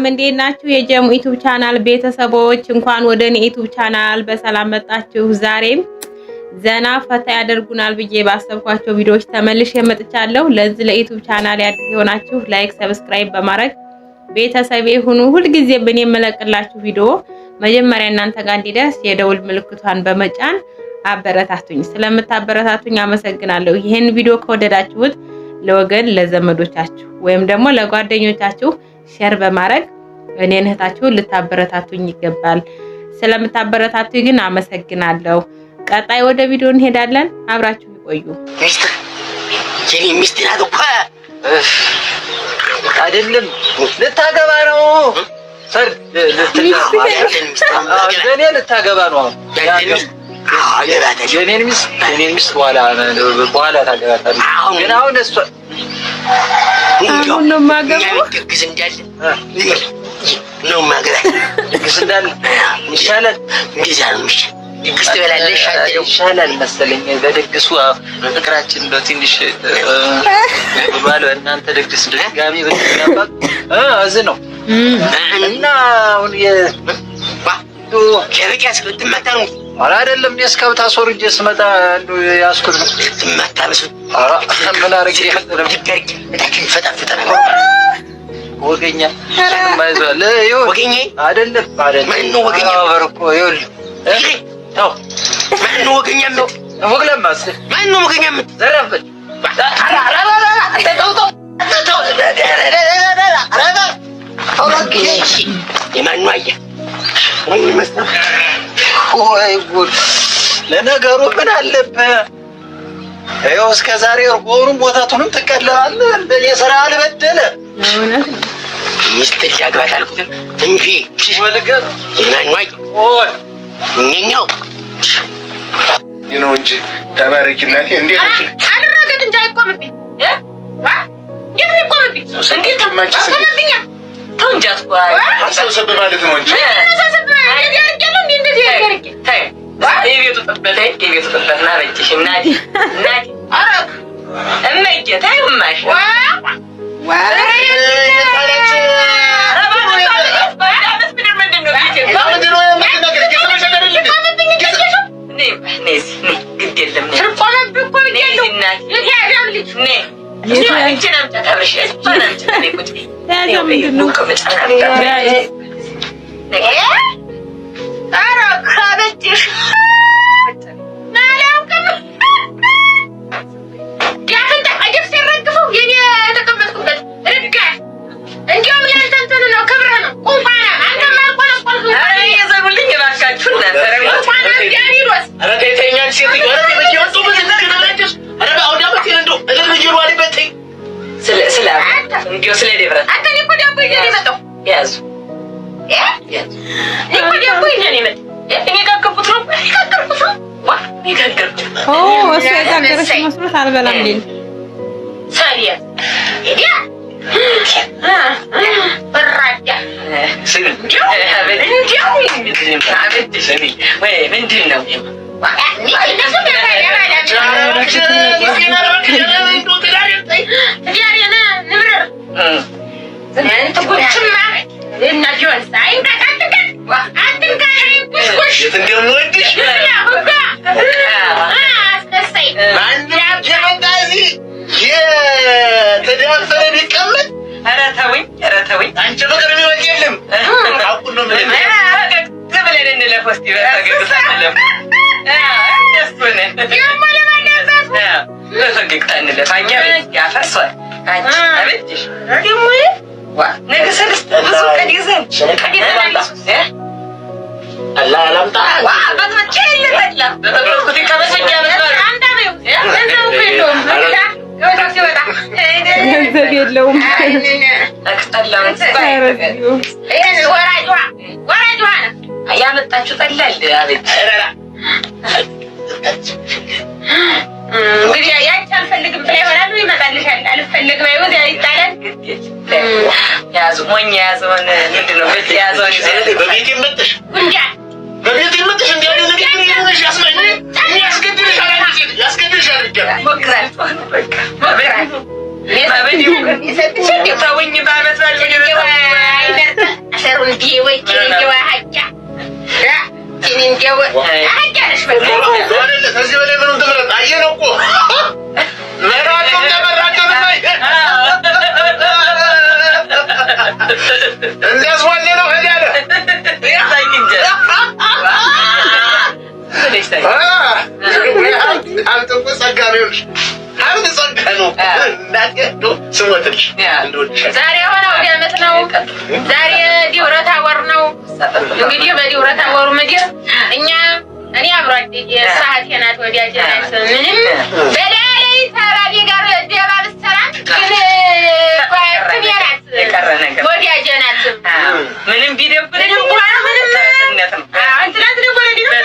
እንዴት ናችሁ? የጀሙ ዩቲዩብ ቻናል ቤተሰቦች እንኳን ወደ እኔ ዩቲዩብ ቻናል በሰላም መጣችሁ። ዛሬም ዘና ፈታ ያደርጉናል ብዬ ባሰብኳቸው ቪዲዮዎች ተመልሼ መጥቻለሁ። ለዚህ ለዩቲዩብ ቻናል አዲስ የሆናችሁ ላይክ፣ ሰብስክራይብ በማድረግ ቤተሰቤ ሁኑ። ሁሉ ጊዜ በእኔ የምለቅላችሁ ቪዲዮ መጀመሪያ እናንተ ጋር እንዲደርስ የደውል ምልክቷን በመጫን አበረታቱኝ። ስለምታበረታቱኝ አመሰግናለሁ። ይሄን ቪዲዮ ከወደዳችሁት ለወገን ለዘመዶቻችሁ ወይም ደግሞ ለጓደኞቻችሁ ሼር በማድረግ እኔን እህታችሁን ልታበረታቱኝ ይገባል። ስለምታበረታቱኝ ግን አመሰግናለሁ። ቀጣይ ወደ ቪዲዮ እንሄዳለን። አብራችሁ ይቆዩ። የኔ ሚስት ናት እኮ አይደለም፣ ልታገባ ነው። ሰርግ ልታገባ ነው። የኔን ሚስት በኋላ ታገባታለች። ግን አሁን እሷ አሁን ነው የማገባው። ድግስ እንዳለ ነው የማገባት። ድግስ እንዳለ ይሻላል። እንደዚያ ነው የሚሻል። ድግስ ትበላለሽ ይሻላል መሰለኝ። በድግሱ ፍቅራችን በትንሽ ባለ እናንተ ድግስ ድጋሚ በተጋባ እዚህ ነው እና አሁን ሸበቂ ያስከትመጣ ነው አይደለም። እኔ እስከ ታስወርጄ ስመጣ እንደው ያስኩት ነው ትመጣ በሱ ምን አረግ ይፈጠራል። ድጋርቂ ለታችን ፈጣፈጣ ወገኛ ማይዟል ወገኛ አይደለም ማን ነው ወገኛ ወርቆ ይወል ታው ማን ነው ወገኛ ወግለማስ ማን ነው ወገኛ ዘራፈል ወይ ጉድ! ለነገሩ ምን አለብህ? ይኸው እስከ ዛሬ እርጎሩን ቦታቱንም ትቀለባለህ። እንደኔ ስራ አልበደለ ሚስት ያግባት አልኩት እንጂ ሽሽ መልገር ይናኛይ ወይ እኛው ነው እንጂ ተባረኪላቴ እንዴ አደረገት እንጂ አይቆምብኝ ይቆምብኝ እንዴት ተማጭስብኝ ተንጃት ቆይ አሰብሰብ ማለት ነው እንጂ የቤቱ ጥበትና ረጅሽ እናቴ አረክ እመዬ ታዩማሽ መስሎት አልበላም ሊል ሳሪያ እዲያ በራዳ ምንድን ነው ገንዘብ የለውም። ያመጣችሁ ጠላል አቤት እንግዲህ ያንቺ አልፈልግም ብላ ይሆናል ይመጣልሻል። አልፈልግም አይወዝ ይጣላል። ያዙ ሞኝ ያዘውን ምንድነው ያዘውን በቤት የመጣሽ ጉንጃ በቤት የመጣሽ እንዲያለ ነገር ይነሽ ያስመኝ ያስገድልሻል ሞክራል በቃ ማበራል ለማበዲው ይሰጥሽ ተወኝ ባመት ባል እንዲያው አያነሽ ከዚህ በላይ ምንም ትምረጥ አየነው እኮ መራቸው ተመራቸው እንዲያስዋለ ነው ሄዳለ አንተ እኮ ጸጋ ነው አንተ ጸጋ ነው እናቴ ስሞትልሽ ዛሬ ሆነ ወደ ዓመት ነው ዛሬ ዲብረ ታቦር ነው እንግዲህ በዲብረ ታቦር ምድር እኔ አብሮ አደጌ ሰዓት ናት ወዲያጅ ናት ምንም በላይ ታራቢ ጋር ደባብ ሰራት ግን ባይፈየራት ወዲያጅ ናት ምንም ቢደብረኝ እንኳን ምንም አንተ ናት ደብረ ዲብረ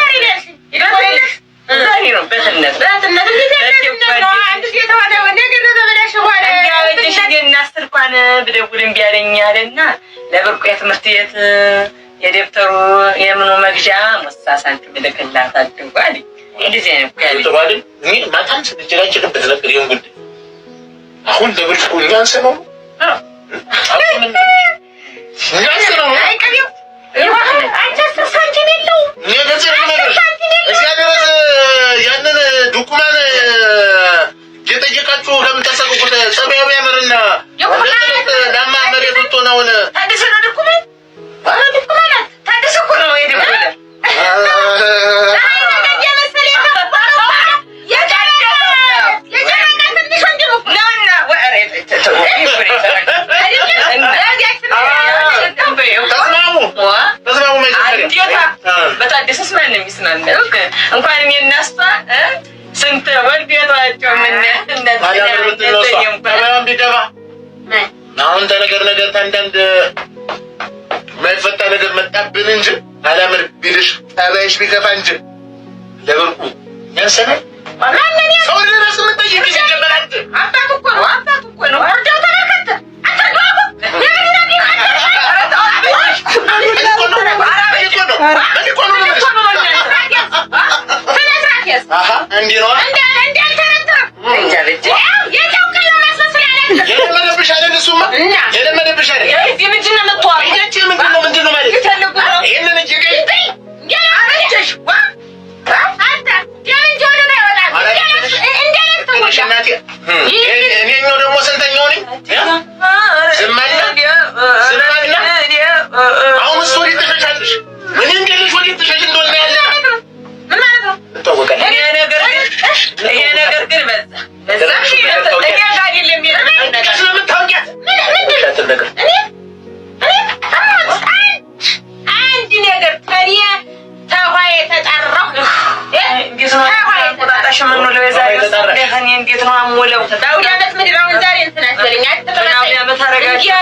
ይደብረልሽ ዛሬ ነው በትነት ነው አንድ የተዋለ ነገር ተበላሽ ሆነ ያወልሽ እናስተርፋን ብደውልም ቢያለኛልና ለብርቁ የትምህርት ቤት የደብተሩ የምኑ መግዣ ሙሳሳንት ምልክላት አድርጓል እንደዚህ አይነት ተባለ እኔ ማታም ስትጀራጭበት ነበር ይሁን ጉድ አሁን ለብርቁ ኛንሰ ነው ኛንሰ ነው አይቀርም አንተ ሳንቲም የለው ነገዚህ ነገር እዚያ ድረስ ያንን ዱኩማን የጠየቃችሁ ለምን ተሰቅቁት ሰማያዊ ያመርና ለማ መሬት ወጥቶ ነው ታዲስ ነው ዱኩማን ዱኩማን ታዲስ እኮ ነው የደበለ በታደሰስ ማንም ይስማማል እንኳን የሚያናስታ ስንት ወልድ ያቷቸው ምን አሁን ተነገር ታንዳንድ ማይፈታ ነገር መጣብን እንጂ አላምር ቢልሽ ታባይሽ ቢከፋ እንጂ ለበርቁ ያንሰነ ማንነኛ ሰው ለራስ መጠየቅ ይጀምራል አባቱ እኮ ነው ወርደው ተመልከተ አታጓጉ እንዲህ ነው የለመደብሽ አይደል እሱማ የለመደብሽ አይደል እዚህ ምንድን ነው የምትዋው ይህቺ ምንድን ነው ማለት ይህንን እጅ እኔኛው ደግሞ ስንተኛው ነኝ አሁን እሱ ወዴት ተሸሻለሽ እኔ እንገለሽ ወዴት ተሸሽ እንደሆነ ያለ ምን ማለት ነው ይታወቃል ይሄ ነገር ግን በዛ እኔ ጋር አይደለም የሚለው ስለምታውቂያት አንድ ነገር ታዲያ ተዋይ ተጠራው እንዴት ነው ምን ነው ለዛሬ እንዴት ነው አሞለው ዳውድ ዓመት ምድራውን ዛሬ እንትን አትለኝ አትተባባይ ዓመት አረጋችሁ